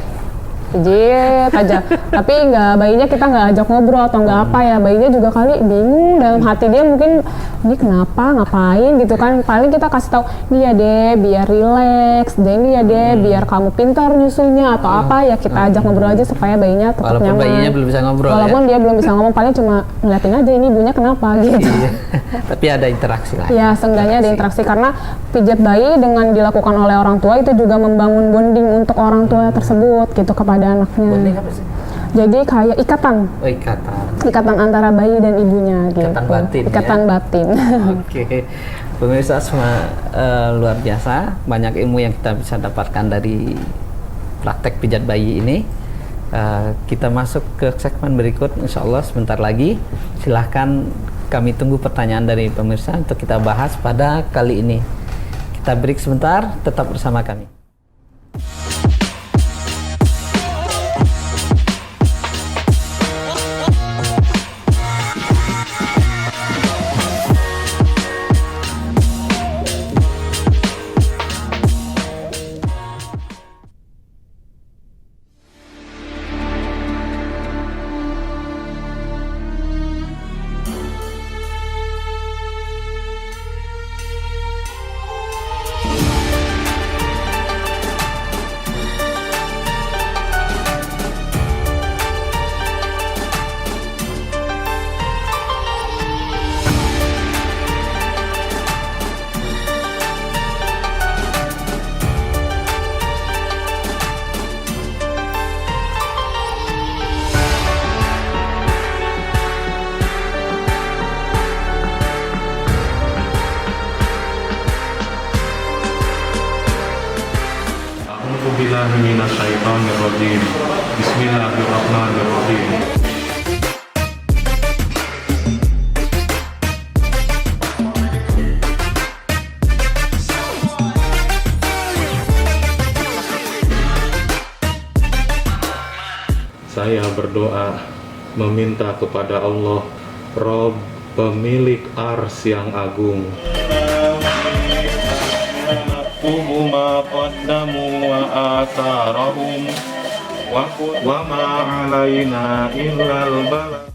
pijit aja. Tapi bayinya kita nggak ajak ngobrol atau nggak apa ya, bayinya juga kali bingung dalam hati dia mungkin ini kenapa ngapain gitu kan. Paling kita kasih tahu nih ya deh biar rileks, ini ya deh biar kamu pintar nyusunya atau apa ya, kita ajak ngobrol aja supaya bayinya tetap Walaupun nyaman. bayinya belum bisa ngobrol Walaupun ya. dia belum bisa ngomong, paling cuma ngeliatin aja ini ibunya kenapa gitu. Iya. Tapi ada interaksi lah. Ya, seenggaknya ada interaksi karena pijat bayi dengan dilakukan oleh orang tua itu juga membangun bonding untuk orang tua tersebut gitu kepada anaknya. Bonding apa sih? Jadi kayak ikatan Oh, ikatan. antara bayi dan ibunya gitu. Ikatan batin, ya? Ikatan batin. Oke, pemirsa semua luar biasa, banyak ilmu yang kita bisa dapatkan dari praktek pijat bayi ini. Kita masuk ke segmen berikut, insya Allah sebentar lagi. Silahkan kami tunggu pertanyaan dari pemirsa untuk kita bahas pada kali ini. Kita break sebentar, tetap bersama kami. A'udzubillahi minasyaitonirrajim. Bismillahirrahmanirrahim. Saya berdoa meminta kepada Allah, Rob pemilik ars yang agung. Ma qaddamu wa atharahum wa ma alaina illal balagh.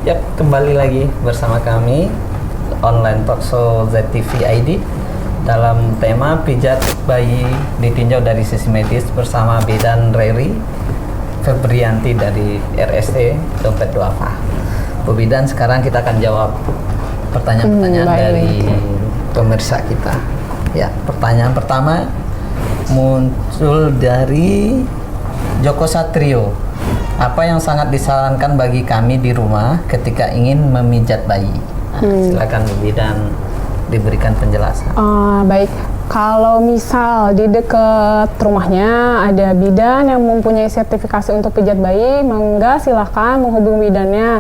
Yap, kembali lagi bersama kami online talkshow ZTV ID dalam tema pijat bayi ditinjau dari sisi medis bersama Bidan Reri Febrianti dari RSE Dompet Duafa. Bu Bidan, sekarang kita akan jawab pertanyaan-pertanyaan baik. dari pemirsa kita. Ya, pertanyaan pertama muncul dari Joko Satrio. Apa yang sangat disarankan bagi kami di rumah ketika ingin memijat bayi? Silakan Bu Bidan diberikan penjelasan. Baik, kalau misal di dekat rumahnya ada bidan yang mempunyai sertifikasi untuk pijat bayi, mangga silahkan menghubungi bidannya.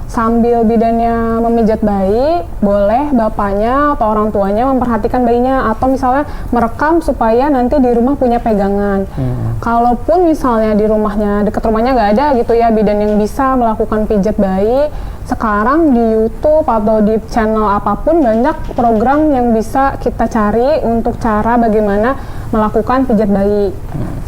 Sambil bidannya memijat bayi, boleh bapaknya atau orang tuanya memperhatikan bayinya atau misalnya merekam supaya nanti di rumah punya pegangan. Kalaupun misalnya di rumahnya, dekat rumahnya nggak ada gitu ya bidan yang bisa melakukan pijat bayi, sekarang di YouTube atau di channel apapun banyak program yang bisa kita cari untuk cara bagaimana melakukan pijat bayi.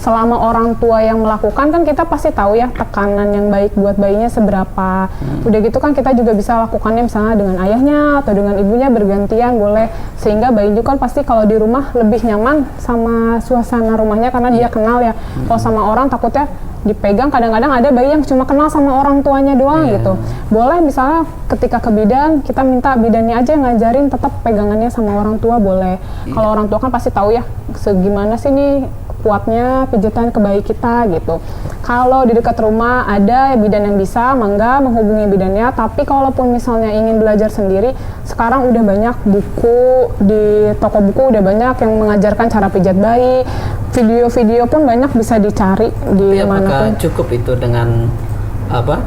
Selama orang tua yang melakukan kan kita pasti tahu ya tekanan yang baik buat bayinya seberapa. Udah gitu kan kita juga bisa lakukannya misalnya dengan ayahnya atau dengan ibunya bergantian boleh, sehingga bayi juga kan pasti kalau di rumah lebih nyaman sama suasana rumahnya karena dia kenal ya. Kalau sama orang takutnya dipegang, kadang-kadang ada bayi yang cuma kenal sama orang tuanya doang gitu. Boleh misalnya ketika ke bidan kita minta bidannya aja ngajarin tetap pegangannya sama orang tua boleh. Kalau orang tua kan pasti tahu ya segimana sih nih kuatnya pijitan ke bayi kita gitu. Kalau di dekat rumah ada bidan yang bisa, mangga menghubungi bidannya. Tapi kalaupun misalnya ingin belajar sendiri, sekarang udah banyak buku di toko buku, udah banyak yang mengajarkan cara pijat bayi. Video-video pun banyak bisa dicari di Tapi apakah manapun. cukup itu dengan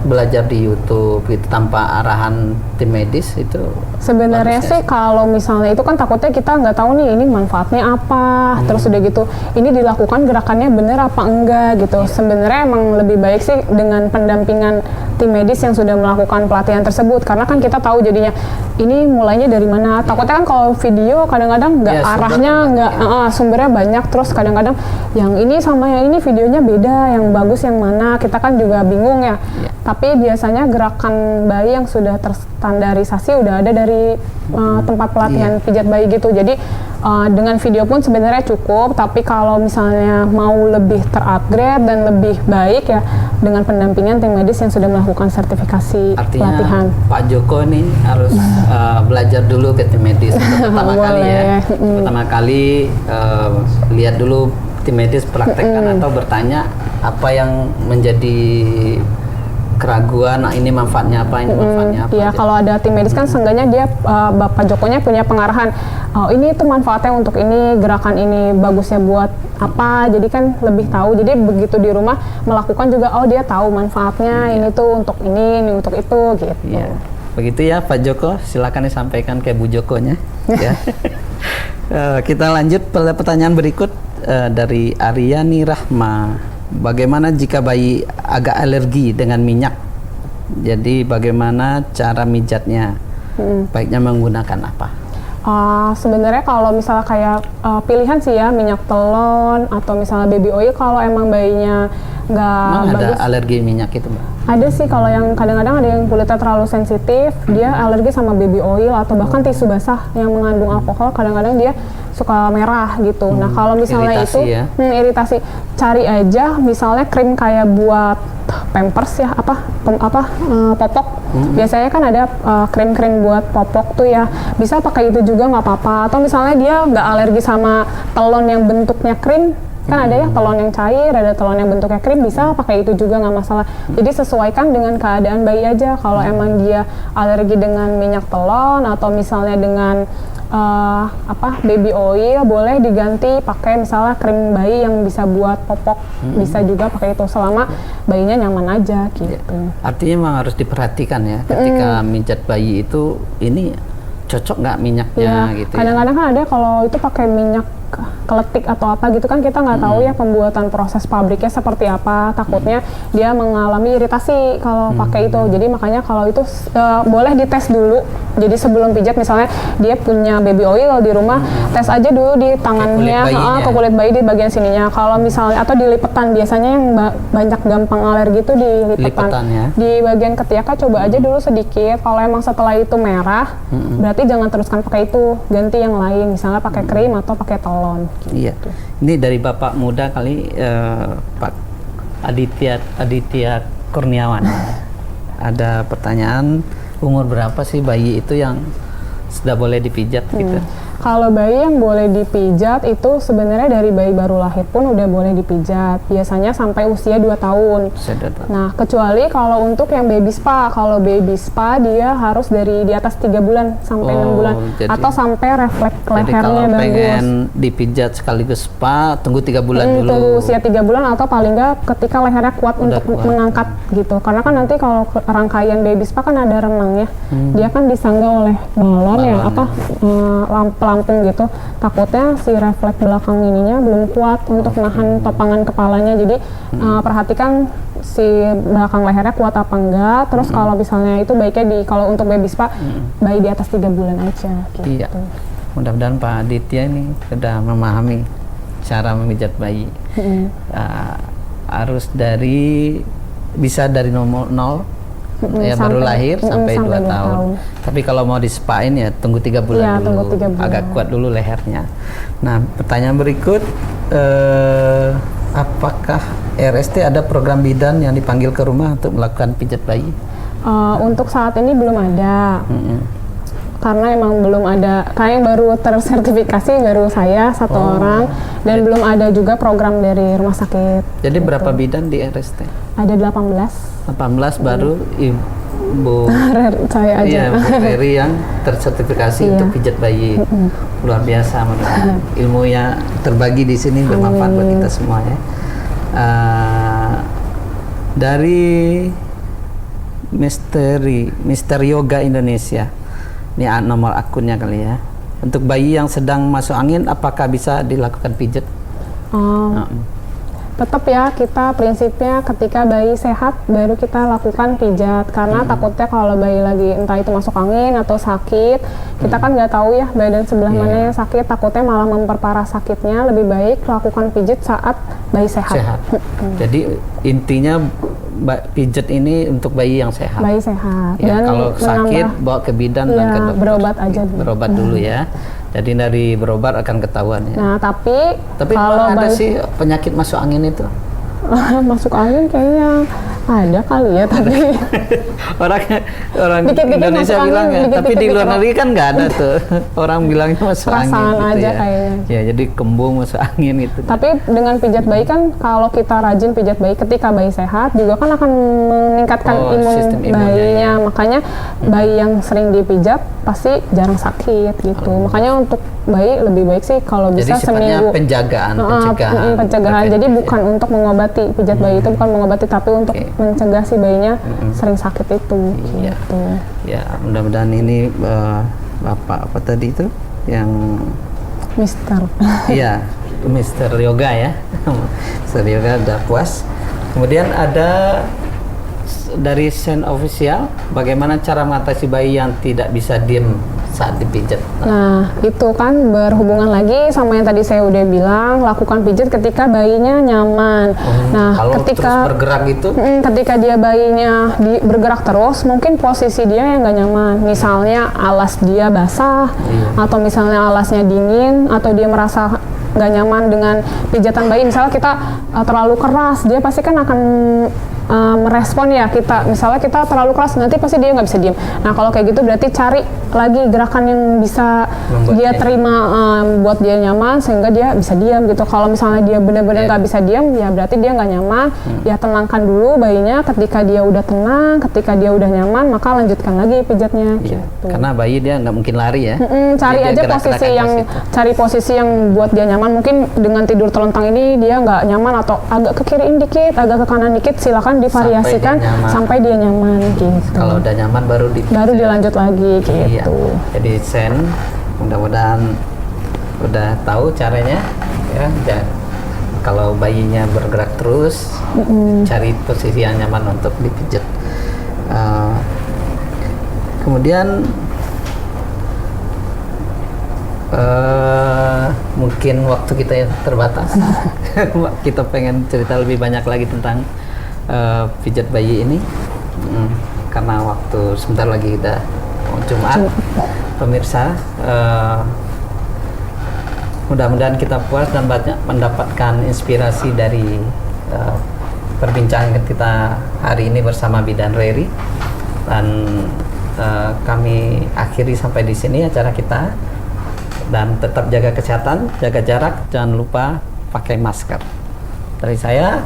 belajar di YouTube itu tanpa arahan tim medis itu? Sebenarnya bagusnya sih kalau misalnya itu kan takutnya kita nggak tahu nih ini manfaatnya apa, terus udah gitu ini dilakukan gerakannya bener apa enggak gitu. Sebenarnya emang lebih baik sih dengan pendampingan tim medis yang sudah melakukan pelatihan tersebut, karena kan kita tahu jadinya ini mulainya dari mana. Takutnya kan kalau video kadang-kadang nggak Ya, arahnya nggak sumbernya banyak, terus kadang-kadang yang ini sama yang ini videonya beda, yang bagus yang mana, kita kan juga bingung ya. Tapi biasanya gerakan bayi yang sudah terstandarisasi udah ada dari tempat pelatihan pijat bayi gitu. Jadi dengan video pun sebenarnya cukup, tapi kalau misalnya mau lebih terupgrade dan lebih baik ya dengan pendampingan tim medis yang sudah melakukan sertifikasi pelatihan. Artinya Pak Joko nih harus belajar dulu ke tim medis untuk pertama kali ya. Pertama kali lihat dulu tim medis praktekkan atau bertanya apa yang menjadi keraguan, ini manfaatnya apa, ini manfaatnya apa. Iya, kalau ada tim medis kan seenggaknya dia Bapak Jokonya punya pengarahan. Oh, ini tuh manfaatnya untuk ini, gerakan ini bagusnya buat apa. Jadi kan lebih tahu. Jadi begitu di rumah melakukan juga, oh dia tahu manfaatnya ini tuh untuk ini untuk itu gitu. Iya. Begitu ya Pak Joko, silakan disampaikan ke Bu Jokonya. Ya. Kita lanjut pada pertanyaan berikut dari Aryani Rahma. Bagaimana jika bayi agak alergi dengan minyak? Jadi bagaimana cara mijatnya? Baiknya menggunakan apa? Sebenarnya kalau misalnya kayak pilihan sih ya, minyak telon atau misalnya baby oil kalau emang bayinya nggak Memang bagus. ada alergi minyak itu, Mbak? Ada sih, kalau yang kadang-kadang ada yang kulitnya terlalu sensitif, dia alergi sama baby oil atau bahkan tisu basah yang mengandung alkohol, kadang-kadang dia suka merah gitu. Nah kalau misalnya iritasi itu ya? Iritasi, cari aja misalnya krim kayak buat Pampers ya, popok. Biasanya kan ada krim-krim buat popok tuh ya, bisa pakai itu juga nggak apa-apa. Atau misalnya dia nggak alergi sama telon yang bentuknya krim, kan ada ya telon yang cair, ada telon yang bentuknya krim, bisa pakai itu juga nggak masalah. Jadi sesuaikan dengan keadaan bayi aja. Kalau emang dia alergi dengan minyak telon atau misalnya dengan baby oil, boleh diganti pakai misalnya krim bayi yang bisa buat popok, bisa juga pakai itu selama bayinya nyaman aja gitu. Artinya memang harus diperhatikan ya ketika mijat bayi itu, ini cocok nggak minyaknya gitu. Kadang-kadang kan ada kalau itu pakai minyak keletik atau apa gitu kan kita nggak tahu ya pembuatan proses pabriknya seperti apa, takutnya dia mengalami iritasi kalau pakai itu. Jadi makanya kalau itu boleh dites dulu. Jadi sebelum pijat misalnya dia punya baby oil di rumah, tes aja dulu di tangannya ke kulit bayi di bagian sininya. Kalau misalnya atau di lipetan, biasanya yang banyak gampang alergi itu di lipetan. Ya? Di bagian ketiak coba aja dulu sedikit. Kalau emang setelah itu merah, berarti jangan teruskan pakai itu, ganti yang lain, misalnya pakai krim atau pakai telon. Iya. Ini dari Bapak muda kali, Pak Aditya Kurniawan. Ada pertanyaan, umur berapa sih bayi itu yang sudah boleh dipijat gitu? Kalau bayi yang boleh dipijat itu sebenarnya dari bayi baru lahir pun udah boleh dipijat. Biasanya sampai usia 2 tahun. Nah, kecuali kalau untuk yang baby spa. Kalau baby spa dia harus dari di atas 3 bulan sampai 6 bulan. Atau sampai refleks lehernya bagus. Pengen dipijat sekaligus spa, tunggu 3 bulan dulu. Tunggu usia 3 bulan atau paling nggak ketika lehernya kuat untuk mengangkat gitu. Karena kan nanti kalau rangkaian baby spa kan ada renang ya. Dia kan disangga oleh balon ya, lampung gitu, takutnya si refleks belakang ininya belum kuat untuk nahan topangan kepalanya. Jadi perhatikan si belakang lehernya kuat apa enggak. Terus kalau misalnya itu baiknya kalau untuk baby spa bayi di atas 3 bulan aja gitu. Iya. Mudah-mudahan Pak Aditya ini sudah memahami cara memijat bayi. Harus bisa dari nomor 0 ya baru lahir sampai 2 tahun. Tapi kalau mau dispain ya tunggu 3 bulan dulu. Tunggu 3 bulan. Agak kuat dulu lehernya. Nah, pertanyaan berikut, apakah RST ada program bidan yang dipanggil ke rumah untuk melakukan pijat bayi? Untuk saat ini belum ada. karena emang belum ada, kayak baru tersertifikasi baru saya satu orang, dan belum ada juga program dari rumah sakit. Jadi gitu. berapa bidan di RST? Ada 18. 18 baru Ibu Saya aja. Iya, Bu Ferry yang tersertifikasi Iya. untuk pijat bayi. Luar biasa menurut ilmunya terbagi di sini bermanfaat buat kita semua ya. Dari Mister Yoga Indonesia, ini nomor akunnya kali ya. Untuk bayi yang sedang masuk angin, apakah bisa dilakukan pijat? Tetap ya, kita prinsipnya ketika bayi sehat baru kita lakukan pijat, karena takutnya kalau bayi lagi entah itu masuk angin atau sakit, kita kan nggak tahu ya badan sebelah mana yang sakit, takutnya malah memperparah sakitnya. Lebih baik lakukan pijat saat bayi sehat. Jadi intinya pijat ini untuk bayi yang sehat. Bayi sehat. Ya, Dan kalau sakit bawa ke bidan dan ya, ke dokter. berobat aja dulu. Berobat dulu ya. Jadi dari berobat akan ketahuan ya. Nah, tapi kalau kalau ada bayi sih penyakit masuk angin itu. masuk angin kayaknya ada kali ya, tapi orang Dikit-dikit Indonesia masuk bilang angin, ya, tapi di dikit-dikit luar kok. negeri kan nggak ada tuh. Orang bilangnya masuk angin Perasaan gitu aja ya. kayaknya. Ya, jadi kembung masuk angin gitu. Tapi dengan pijat bayi kan, kalau kita rajin pijat bayi ketika bayi sehat juga kan akan meningkatkan sistem imun imunnya, bayinya. ya. Makanya bayi yang sering dipijat pasti jarang sakit gitu. Makanya untuk bayi lebih baik sih kalau Jadi bisa sifatnya seminggu. penjagaan, pencegahan. Pencegahan. Jadi preventif, bukan untuk mengobati, pijat bayi itu bukan mengobati, tapi untuk Oke. mencegah si bayinya sering sakit itu. Iya. Gitu. Ya, mudah-mudahan ini Bapak apa tadi itu yang Mister. iya, Mister Yoga ya. Mister Yoga udah puas. Kemudian ada dari Sen Official, bagaimana cara mengatasi bayi yang tidak bisa diem saat dipijat? Nah, itu kan berhubungan lagi sama yang tadi saya udah bilang, lakukan pijat ketika bayinya nyaman. Nah, Kalau ketika terus bergerak itu, ketika dia bayinya bergerak terus, mungkin posisi dia yang nggak nyaman. Misalnya alas dia basah, atau misalnya alasnya dingin, atau dia merasa nggak nyaman dengan pijatan bayi. Misalnya kita terlalu keras, dia pasti kan akan merespon ya kita. Misalnya kita terlalu keras, nanti pasti dia nggak bisa diem. Nah, kalau kayak gitu berarti cari lagi gerakan yang bisa Membuat dia dia terima, buat dia nyaman sehingga dia bisa diam gitu. Kalau misalnya dia benar-benar nggak bisa diam, ya berarti dia nggak nyaman. Ya tenangkan dulu bayinya. Ketika dia udah tenang, ketika dia udah nyaman, maka lanjutkan lagi pijatnya. iya, Gitu. karena bayi dia nggak mungkin lari ya. Cari Jadi dia aja gerak-gerak posisi aja yang situ. cari posisi yang buat dia nyaman. Mungkin dengan tidur telentang ini dia nggak nyaman, atau agak ke kiriin dikit, agak ke kanan dikit, silakan divariasikan nyaman. sampai dia nyaman gitu. Kalau udah nyaman baru dipijat. Baru dilanjut lagi gitu. Iya. Jadi Sen, mudah-mudahan udah tahu caranya ya. Kalau bayinya bergerak terus, cari posisi yang nyaman untuk dipijat. Kemudian mungkin waktu kita yang terbatas. Kita pengen cerita lebih banyak lagi tentang pijat bayi ini, karena waktu sebentar lagi udah mau Jumat. Pemirsa, mudah-mudahan kita puas dan banyak mendapatkan inspirasi dari perbincangan kita hari ini bersama Bidan Reri. Dan kami akhiri sampai di sini acara kita. Dan tetap jaga kesehatan, jaga jarak, jangan lupa pakai masker. Dari saya,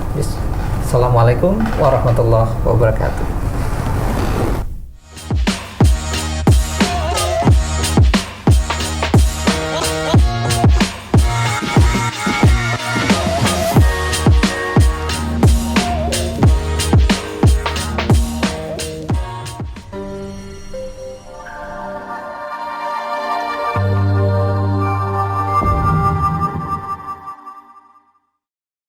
Assalamualaikum warahmatullahi wabarakatuh.